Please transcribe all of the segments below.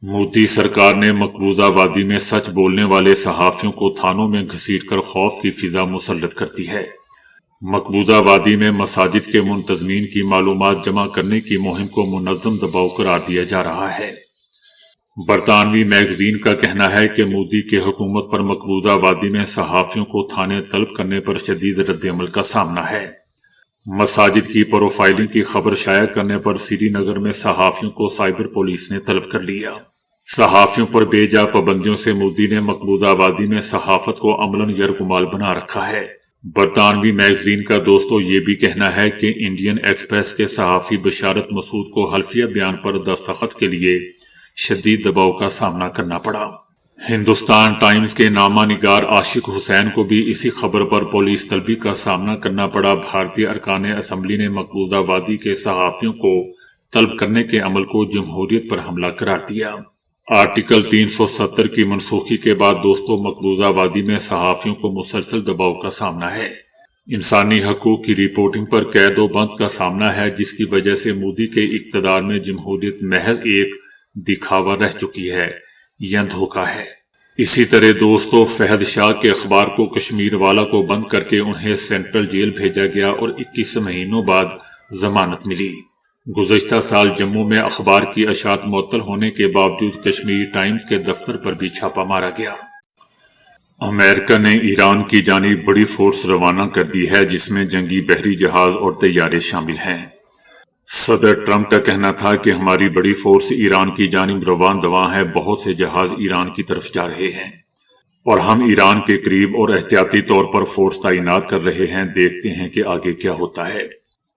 مودی سرکار نے مقبوضہ وادی میں سچ بولنے والے صحافیوں کو تھانوں میں گھسیٹ کر خوف کی فضا مسلط کرتی ہے۔ مقبوضہ وادی میں مساجد کے منتظمین کی معلومات جمع کرنے کی مہم کو منظم دباؤ قرار دیا جا رہا ہے۔ برطانوی میگزین کا کہنا ہے کہ مودی کی حکومت پر مقبوضہ وادی میں صحافیوں کو تھانے طلب کرنے پر شدید رد عمل کا سامنا ہے۔ مساجد کی پروفائلنگ کی خبر شائع کرنے پر سری نگر میں صحافیوں کو سائبر پولیس نے طلب کر لیا۔ صحافیوں پر بے جا پابندیوں سے مودی نے مقبوضہ وادی میں صحافت کو عملاً یرغمال بنا رکھا ہے۔ برطانوی میگزین کا دوستو یہ بھی کہنا ہے کہ انڈین ایکسپریس کے صحافی بشارت مسعود کو حلفیہ بیان پر دستخط کے لیے شدید دباؤ کا سامنا کرنا پڑا۔ ہندوستان ٹائمز کے نامہ نگار عاشق حسین کو بھی اسی خبر پر پولیس طلبی کا سامنا کرنا پڑا۔ بھارتی ارکان اسمبلی نے مقبوضہ وادی کے صحافیوں کو طلب کرنے کے عمل کو جمہوریت پر حملہ قرار دیا۔ آرٹیکل 370 کی منسوخی کے بعد دوستو مقبوضہ وادی میں صحافیوں کو مسلسل دباؤ کا سامنا ہے۔ انسانی حقوق کی رپورٹنگ پر قید و بند کا سامنا ہے، جس کی وجہ سے مودی کے اقتدار میں جمہوریت محض ایک دکھاوا رہ چکی ہے یا دھوکہ ہے۔ اسی طرح دوستو فہد شاہ کے اخبار کو کشمیر والا کو بند کر کے انہیں سینٹرل جیل بھیجا گیا اور 21 مہینوں بعد ضمانت ملی۔ گزشتہ سال جموں میں اخبار کی اشاعت معطل ہونے کے باوجود کشمیر ٹائمز کے دفتر پر بھی چھاپا مارا گیا۔ امریکہ نے ایران کی جانب بڑی فورس روانہ کر دی ہے، جس میں جنگی بحری جہاز اور طیارے شامل ہیں۔ صدر ٹرمپ کا کہنا تھا کہ ہماری بڑی فورس ایران کی جانب رواں دواں ہے، بہت سے جہاز ایران کی طرف جا رہے ہیں اور ہم ایران کے قریب اور احتیاطی طور پر فورس تعینات کر رہے ہیں، دیکھتے ہیں کہ آگے کیا ہوتا ہے۔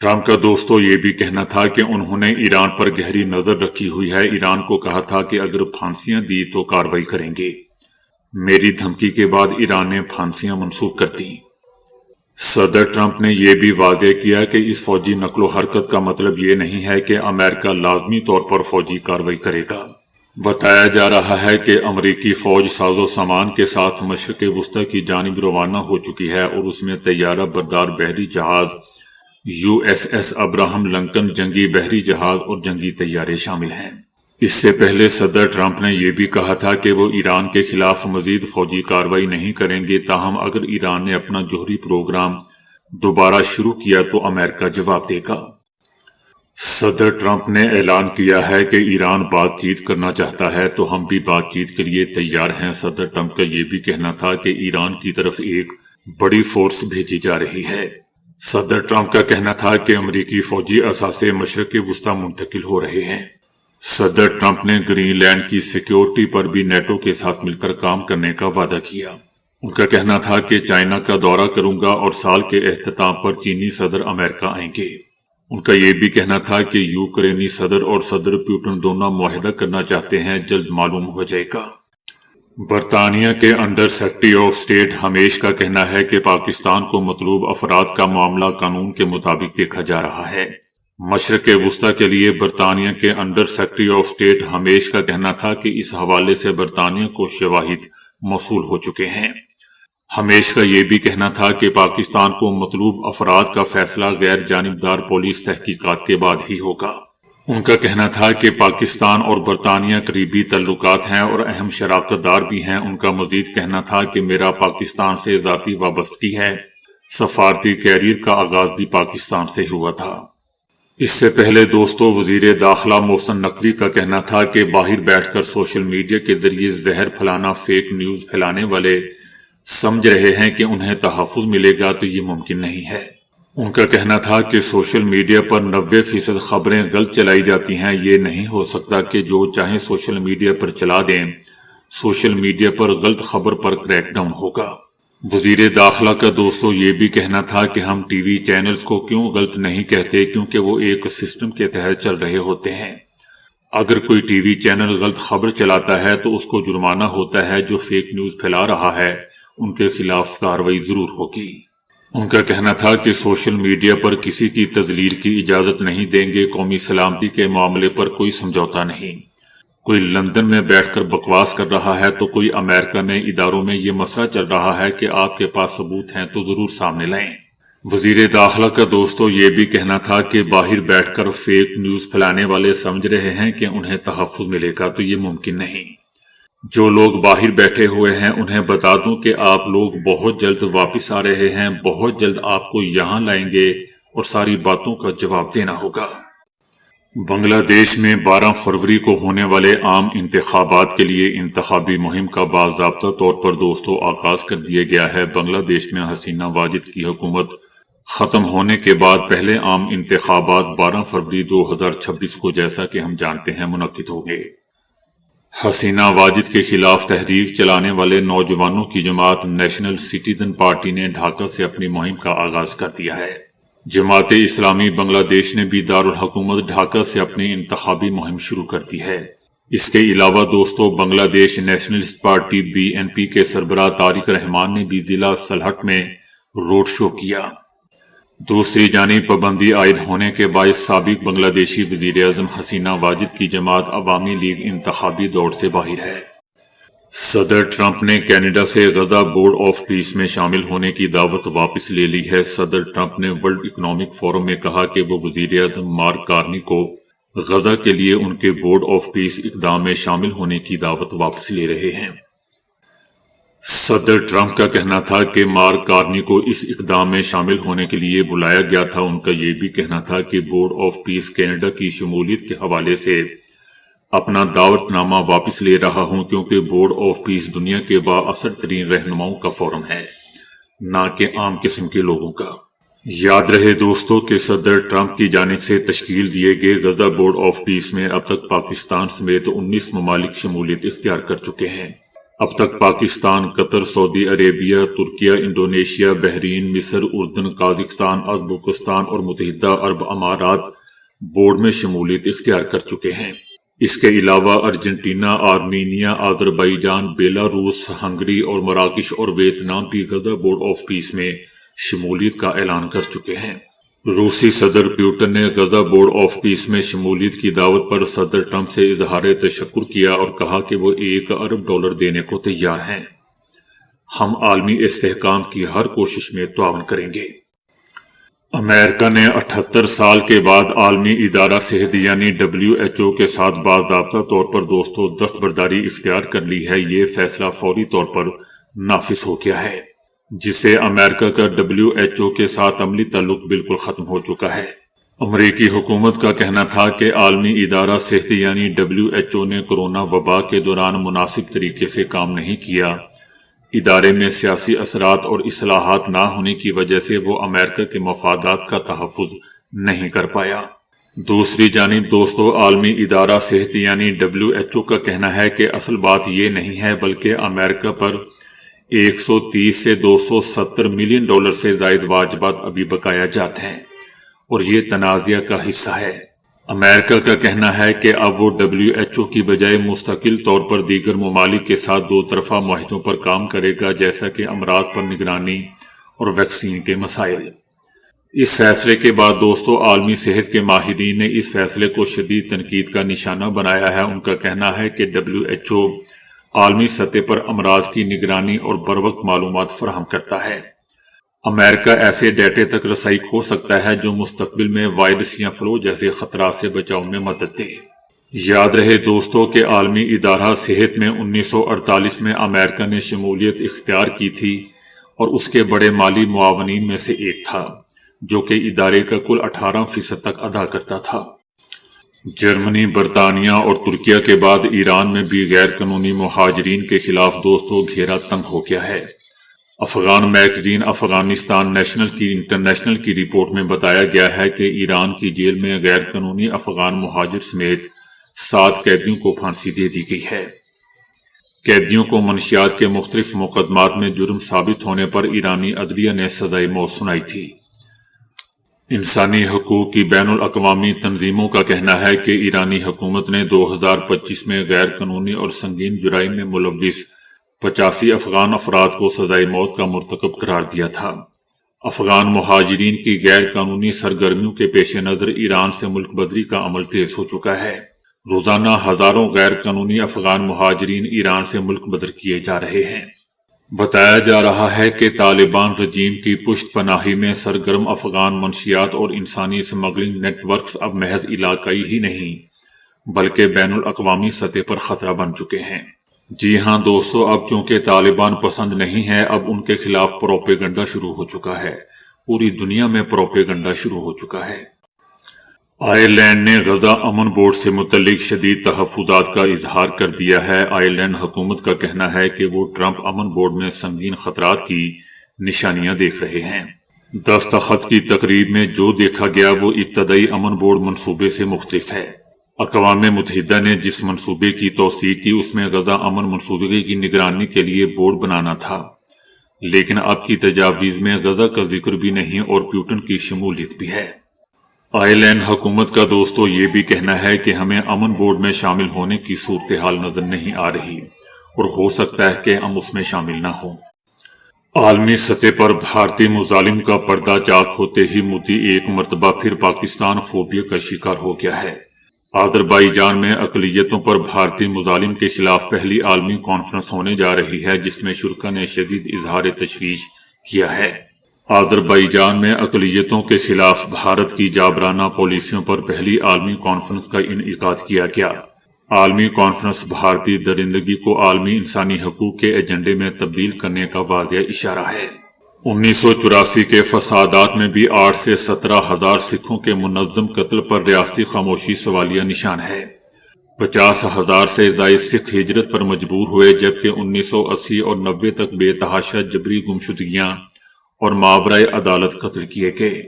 ٹرمپ کا دوستو یہ بھی کہنا تھا کہ انہوں نے ایران پر گہری نظر رکھی ہوئی ہے، ایران کو کہا تھا کہ اگر پھانسیاں دی تو کارروائی کریں گے۔ میری دھمکی کے بعد ایران نے پھانسیاں منسوخ کر دیں۔ صدر ٹرمپ نے یہ بھی واضح کیا کہ اس فوجی نقل و حرکت کا مطلب یہ نہیں ہے کہ امریکہ لازمی طور پر فوجی کارروائی کرے گا۔ بتایا جا رہا ہے کہ امریکی فوج ساز و سامان کے ساتھ مشرق وسطی کی جانب روانہ ہو چکی ہے اور اس میں طیارہ بردار بحری جہاز USS ابراہم لنکن، جنگی بحری جہاز اور جنگی طیارے شامل ہیں۔ اس سے پہلے صدر ٹرمپ نے یہ بھی کہا تھا کہ وہ ایران کے خلاف مزید فوجی کارروائی نہیں کریں گے، تاہم اگر ایران نے اپنا جوہری پروگرام دوبارہ شروع کیا تو امریکہ جواب دے گا۔ صدر ٹرمپ نے اعلان کیا ہے کہ ایران بات چیت کرنا چاہتا ہے تو ہم بھی بات چیت کے لیے تیار ہیں۔ صدر ٹرمپ کا یہ بھی کہنا تھا کہ ایران کی طرف ایک بڑی فورس بھیجی جا رہی ہے۔ صدر ٹرمپ کا کہنا تھا کہ امریکی فوجی اثاثے مشرق وسطی منتقل ہو رہے ہیں۔ صدر ٹرمپ نے گرین لینڈ کی سیکیورٹی پر بھی نیٹو کے ساتھ مل کر کام کرنے کا وعدہ کیا۔ ان کا کہنا تھا کہ چائنا کا دورہ کروں گا اور سال کے اختتام پر چینی صدر امریکہ آئیں گے۔ ان کا یہ بھی کہنا تھا کہ یوکرینی صدر اور صدر پیوٹن دونوں معاہدہ کرنا چاہتے ہیں، جلد معلوم ہو جائے گا۔ برطانیہ کے انڈر سیکرٹری آف اسٹیٹ ہمیش کا کہنا ہے کہ پاکستان کو مطلوب افراد کا معاملہ قانون کے مطابق دیکھا جا رہا ہے۔ مشرق وسطی کے لیے برطانیہ کے انڈر سیکرٹری آف اسٹیٹ ہمیش کا کہنا تھا کہ اس حوالے سے برطانیہ کو شواہد موصول ہو چکے ہیں۔ ہمیش کا یہ بھی کہنا تھا کہ پاکستان کو مطلوب افراد کا فیصلہ غیر جانبدار پولیس تحقیقات کے بعد ہی ہوگا۔ ان کا کہنا تھا کہ پاکستان اور برطانیہ قریبی تعلقات ہیں اور اہم شراکت دار بھی ہیں۔ ان کا مزید کہنا تھا کہ میرا پاکستان سے ذاتی وابستگی ہے، سفارتی کیریئر کا آغاز بھی پاکستان سے ہوا تھا۔ اس سے پہلے دوستو وزیر داخلہ محسن نقوی کا کہنا تھا کہ باہر بیٹھ کر سوشل میڈیا کے ذریعے زہر پھیلانا، فیک نیوز پھیلانے والے سمجھ رہے ہیں کہ انہیں تحفظ ملے گا تو یہ ممکن نہیں ہے۔ ان کا کہنا تھا کہ سوشل میڈیا پر 90% خبریں غلط چلائی جاتی ہیں، یہ نہیں ہو سکتا کہ جو چاہیں سوشل میڈیا پر چلا دیں۔ سوشل میڈیا پر غلط خبر پر کریک ڈاؤن ہوگا۔ وزیر داخلہ کا دوستو یہ بھی کہنا تھا کہ ہم ٹی وی چینلز کو کیوں غلط نہیں کہتے، کیونکہ وہ ایک سسٹم کے تحت چل رہے ہوتے ہیں۔ اگر کوئی ٹی وی چینل غلط خبر چلاتا ہے تو اس کو جرمانہ ہوتا ہے، جو فیک نیوز پھیلا رہا ہے ان کے خلاف کارروائی ضرور ہوگی۔ ان کا کہنا تھا کہ سوشل میڈیا پر کسی کی تذلیل کی اجازت نہیں دیں گے، قومی سلامتی کے معاملے پر کوئی سمجھوتا نہیں۔ کوئی لندن میں بیٹھ کر بکواس کر رہا ہے تو کوئی امریکہ میں اداروں میں یہ مسئلہ چل رہا ہے کہ آپ کے پاس ثبوت ہیں تو ضرور سامنے لائیں۔ وزیر داخلہ کا دوستو یہ بھی کہنا تھا کہ باہر بیٹھ کر فیک نیوز پھیلانے والے سمجھ رہے ہیں کہ انہیں تحفظ ملے گا، تو یہ ممکن نہیں۔ جو لوگ باہر بیٹھے ہوئے ہیں انہیں بتا دوں کہ آپ لوگ بہت جلد واپس آ رہے ہیں، بہت جلد آپ کو یہاں لائیں گے اور ساری باتوں کا جواب دینا ہوگا۔ بنگلہ دیش میں 12 فروری کو ہونے والے عام انتخابات کے لیے انتخابی مہم کا باضابطہ طور پر دوستو آغاز کر دیا گیا ہے۔ بنگلہ دیش میں حسینہ واجد کی حکومت ختم ہونے کے بعد پہلے عام انتخابات 12 فروری 2026 کو جیسا کہ ہم جانتے ہیں منعقد ہوں گے۔ حسینہ واجد کے خلاف تحریک چلانے والے نوجوانوں کی جماعت نیشنل سٹیزن پارٹی نے ڈھاکہ سے اپنی مہم کا آغاز کر دیا ہے۔ جماعت اسلامی بنگلہ دیش نے بھی دارالحکومت ڈھاکہ سے اپنی انتخابی مہم شروع کر دی ہے۔ اس کے علاوہ دوستو بنگلہ دیش نیشنلسٹ پارٹی BNP کے سربراہ طارق رحمان نے بھی ضلع سلہٹ میں روڈ شو کیا۔ دوسری جانب پابندی عائد ہونے کے باعث سابق بنگلہ دیشی وزیر اعظم حسینہ واجد کی جماعت عوامی لیگ انتخابی دوڑ سے باہر ہے۔ صدر ٹرمپ نے کینیڈا سے غزہ بورڈ آف پیس میں شامل ہونے کی دعوت واپس لے لی ہے۔ صدر ٹرمپ نے ورلڈ اکنامک فورم میں کہا کہ وہ وزیر اعظم مارک کارنی کو غزہ کے لیے ان کے بورڈ آف پیس اقدام میں شامل ہونے کی دعوت واپس لے رہے ہیں۔ صدر ٹرمپ کا کہنا تھا کہ مارک کارنی کو اس اقدام میں شامل ہونے کے لیے بلایا گیا تھا۔ ان کا یہ بھی کہنا تھا کہ بورڈ آف پیس کینیڈا کی شمولیت کے حوالے سے اپنا دعوت نامہ واپس لے رہا ہوں، کیونکہ بورڈ آف پیس دنیا کے بااثر ترین رہنماؤں کا فورم ہے، نہ کہ عام قسم کے لوگوں کا۔ یاد رہے دوستو کہ صدر ٹرمپ کی جانب سے تشکیل دیے گئے غزہ بورڈ آف پیس میں اب تک پاکستان سمیت 19 ممالک شمولیت اختیار کر چکے ہیں۔ اب تک پاکستان، قطر، سعودی عربیہ، ترکیہ، انڈونیشیا، بحرین، مصر، اردن، قازقستان، ازبکستان اور متحدہ عرب امارات بورڈ میں شمولیت اختیار کر چکے ہیں۔ اس کے علاوہ Argentina, Armenia, Azerbaijan, Belarus, Hungary اور مراکش اور ویتنام بھی غزہ بورڈ آف پیس میں شمولیت کا اعلان کر چکے ہیں۔ روسی صدر پیوٹن نے غزہ بورڈ آف پیس میں شمولیت کی دعوت پر صدر ٹرمپ سے اظہار تشکر کیا اور کہا کہ وہ $1 ارب دینے کو تیار ہیں۔ ہم عالمی استحکام کی ہر کوشش میں تعاون کریں گے۔ امریکہ نے 78 سال کے بعد عالمی ادارہ صحت یعنی WHO کے ساتھ باضابطہ طور پر دوستو دستبرداری اختیار کر لی ہے۔ یہ فیصلہ فوری طور پر نافذ ہو گیا ہے، جس سے امریکہ کا WHO کے ساتھ عملی تعلق بالکل ختم ہو چکا ہے۔ امریکی حکومت کا کہنا تھا کہ عالمی ادارہ صحت یعنی WHO نے کرونا وبا کے دوران مناسب طریقے سے کام نہیں کیا۔ ادارے میں سیاسی اثرات اور اصلاحات نہ ہونے کی وجہ سے وہ امریکہ کے مفادات کا تحفظ نہیں کر پایا۔ دوسری جانب دوستو عالمی ادارہ صحت یعنی WHO کا کہنا ہے کہ اصل بات یہ نہیں ہے، بلکہ امریکہ پر $130 سے $270 ملین سے زائد واجبات ابھی بقایا جاتے ہیں اور یہ تنازعہ کا حصہ ہے۔ امریکہ کا کہنا ہے کہ اب وہ WHO کی بجائے مستقل طور پر دیگر ممالک کے ساتھ دو طرفہ معاہدوں پر کام کرے گا، جیسا کہ امراض پر نگرانی اور ویکسین کے مسائل۔ اس فیصلے کے بعد دوستو عالمی صحت کے ماہرین نے اس فیصلے کو شدید تنقید کا نشانہ بنایا ہے۔ ان کا کہنا ہے کہ WHO عالمی سطح پر امراض کی نگرانی اور بروقت معلومات فراہم کرتا ہے۔ امریکہ ایسے ڈیٹے تک رسائی کھو سکتا ہے جو مستقبل میں وائرس یا فلو جیسے خطرات سے بچاؤ میں مدد دے۔ یاد رہے دوستو کہ عالمی ادارہ صحت میں 1948 میں امریکہ نے شمولیت اختیار کی تھی اور اس کے بڑے مالی معاونین میں سے ایک تھا، جو کہ ادارے کا کل 18% تک ادا کرتا تھا۔ جرمنی، برطانیہ اور ترکیہ کے بعد ایران میں بھی غیر قانونی مہاجرین کے خلاف دوستو گھیرا تنگ ہو گیا ہے۔ افغان میگزین افغانستان انٹرنیشنل کی رپورٹ میں بتایا گیا ہے کہ ایران کی جیل میں غیر قانونی افغان مہاجر سمیت 7 قیدیوں کو پھانسی دے دی گئی ہے۔ قیدیوں کو منشیات کے مختلف مقدمات میں جرم ثابت ہونے پر ایرانی عدلیہ نے سزائے موت سنائی تھی۔ انسانی حقوق کی بین الاقوامی تنظیموں کا کہنا ہے کہ ایرانی حکومت نے 2025 میں غیر قانونی اور سنگین جرائم میں ملوث 85 افغان افراد کو سزائے موت کا مرتکب قرار دیا تھا۔ افغان مہاجرین کی غیر قانونی سرگرمیوں کے پیش نظر ایران سے ملک بدری کا عمل تیز ہو چکا ہے۔ روزانہ ہزاروں غیر قانونی افغان مہاجرین ایران سے ملک بدر کیے جا رہے ہیں۔ بتایا جا رہا ہے کہ طالبان رجیم کی پشت پناہی میں سرگرم افغان منشیات اور انسانی اسمگلنگ نیٹ ورکس اب محض علاقائی ہی نہیں بلکہ بین الاقوامی سطح پر خطرہ بن چکے ہیں۔ جی ہاں دوستو، اب چونکہ طالبان پسند نہیں ہے، اب ان کے خلاف پروپیگنڈا شروع ہو چکا ہے۔ پوری دنیا میں پروپیگنڈا شروع ہو چکا ہے۔ آئرلینڈ نے غزہ امن بورڈ سے متعلق شدید تحفظات کا اظہار کر دیا ہے۔ آئرلینڈ حکومت کا کہنا ہے کہ وہ ٹرمپ امن بورڈ میں سنگین خطرات کی نشانیاں دیکھ رہے ہیں۔ دستخط کی تقریب میں جو دیکھا گیا وہ ابتدائی امن بورڈ منصوبے سے مختلف ہے۔ اقوام متحدہ نے جس منصوبے کی توثیق کی اس میں غزہ امن منصوبے کی نگرانی کے لیے بورڈ بنانا تھا، لیکن اب کی تجاویز میں غزہ کا ذکر بھی نہیں اور پیوٹن کی شمولیت بھی ہے۔ آئرلینڈ حکومت کا دوستو یہ بھی کہنا ہے کہ ہمیں امن بورڈ میں شامل ہونے کی صورتحال نظر نہیں آ رہی اور ہو سکتا ہے کہ ہم اس میں شامل نہ ہوں۔ عالمی سطح پر بھارتی مظالم کا پردہ چاک ہوتے ہی مودی ایک مرتبہ پھر پاکستان فوبیا کا شکار ہو گیا ہے۔ آذربائیجان میں اقلیتوں پر بھارتی مظالم کے خلاف پہلی عالمی کانفرنس ہونے جا رہی ہے، جس میں شرکاء نے شدید اظہار تشویش کیا ہے۔ آذربائیجان میں اقلیتوں کے خلاف بھارت کی جابرانہ پالیسیوں پر پہلی عالمی کانفرنس کا انعقاد کیا گیا۔ عالمی کانفرنس بھارتی درندگی کو عالمی انسانی حقوق کے ایجنڈے میں تبدیل کرنے کا واضح اشارہ ہے۔ 1984 کے فسادات میں بھی 8 سے 17 ہزار سکھوں کے منظم قتل پر ریاستی خاموشی سوالیہ نشان ہے۔ 50 ہزار سے زائد سکھ ہجرت پر مجبور ہوئے، جبکہ 1980 اور 90 تک بے تحاشا جبری گمشدگیاں اور ماورائے عدالت قتل کیے گئے۔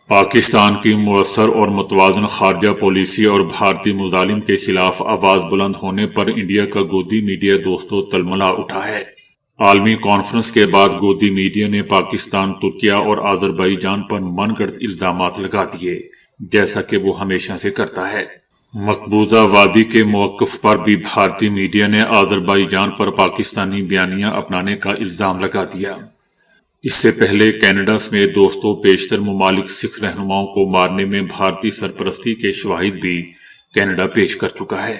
پاکستان کی مؤثر اور متوازن خارجہ پالیسی اور بھارتی مظالم کے خلاف آواز بلند ہونے پر انڈیا کا گودی میڈیا دوستو تلملا اٹھا ہے۔ عالمی کانفرنس کے بعد گودی میڈیا نے پاکستان، ترکیہ اور آذربائیجان پر من گھڑت الزامات لگا دیے، جیسا کہ وہ ہمیشہ سے کرتا ہے۔ مقبوضہ وادی کے موقف پر بھی بھارتی میڈیا نے آذربائیجان پر پاکستانی بیانیہ اپنانے کا الزام لگا دیا۔ اس سے پہلے کینیڈا سمیت دوستو بیشتر ممالک سکھ رہنماؤں کو مارنے میں بھارتی سرپرستی کے شواہد بھی کینیڈا پیش کر چکا ہے۔